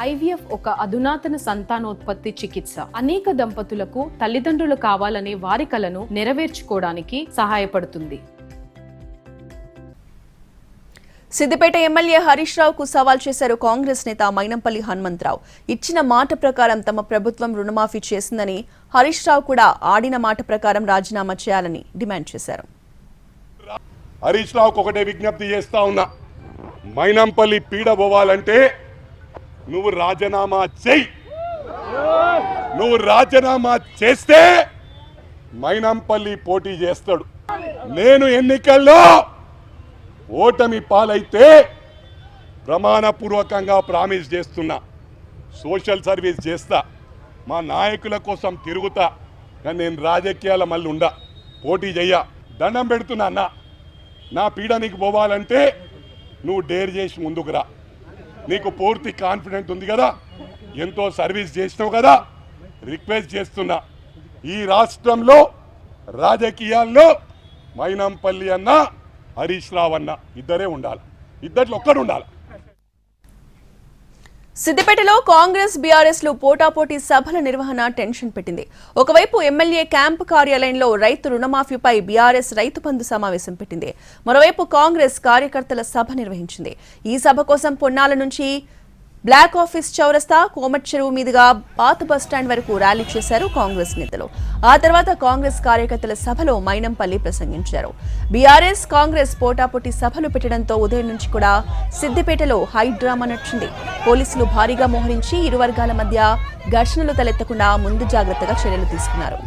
IVF ఒక అధునాతన సంతానోత్పత్తి చికిత్స. అనేక దంపతులకు తల్లిదండ్రులు కావాలనే వారి కలను నెరవేర్చుకోవడానికి సహాయపడుతుంది. సిద్దిపేట ఎమ్మెల్యే హరీష్ రావుకు సవాల్ చేశారు కాంగ్రెస్ నేత మైనంపల్లి హనుమంతరావు. ఇచ్చిన మాట ప్రకారం తమ ప్రభుత్వం రుణమాఫీ చేసిందని, హరీష్ రావు కూడా ఆడిన మాట ప్రకారం రాజీనామా చేయాలని డిమాండ్ చేశారు. హరీష్ రావుకు ఒకటే విజ్ఞప్తి చేస్తా ఉన్నా, మైనంపల్లి పీడ పోవాలంటే నువ్వు రాజీనామా చెయ్యి. నువ్వు రాజీనామా చేస్తే మైనంపల్లి పోటీ చేస్తాడు. నేను ఎన్నికల్లో ఓటమి పాలైతే ప్రమాణపూర్వకంగా ప్రామిస్ చేస్తున్నా, సోషల్ సర్వీస్ చేస్తా, మా నాయకుల కోసం తిరుగుతా, కానీ నేను రాజకీయాల మళ్ళీ ఉండా, పోటీ చెయ్య. దండం పెడుతున్నా అన్న, నా పీడ నీకు పోవాలంటే నువ్వు డేర్ చేసి ముందుకు రా. నీకు పూర్తి కాన్ఫిడెంట్ ఉంది కదా, ఎంతో సర్వీస్ చేసినావు కదా, రిక్వెస్ట్ చేస్తున్నా, ఈ రాష్ట్రంలో రాజకీయాల్లో మైనంపల్లి అన్న, హరీష్ రావు అన్న ఇద్దరే ఉండాలి, ఇద్దరిలో ఒక్కడు ఉండాలి. సిద్దిపేటలో కాంగ్రెస్ బీఆర్ఎస్ లు పోటాపోటీ సభల నిర్వహణ టెన్షన్ పెట్టింది. ఒకవైపు ఎమ్మెల్యే క్యాంపు కార్యాలయంలో రైతు రుణమాఫీపై బీఆర్ఎస్ రైతు బంధు సమావేశం పెట్టింది. మరోవైపు కాంగ్రెస్ కార్యకర్తల సభ నిర్వహించింది. ఈ సభ కోసం పొన్నాల నుంచి బ్లాక్ ఆఫీస్ చౌరస్తా, కోమట్ చెరువు మీదుగా పాత బస్టాండ్ వరకు ర్యాలీ చేశారు కాంగ్రెస్ నేతలు. ఆ తర్వాత కాంగ్రెస్ కార్యకర్తల సభలో మైనంపల్లి ప్రసంగించారు. బీఆర్ఎస్ కాంగ్రెస్ పోటాపోటీ సభలు పెట్టడంతో ఉదయం నుంచి కూడా సిద్దిపేటలో హై డ్రామా నడిచింది. పోలీసులు భారీగా మోహరించి ఇరు వర్గాల మధ్య ఘర్షణలు తలెత్తకుండా ముందు జాగ్రత్తగా చర్యలు తీసుకున్నారు.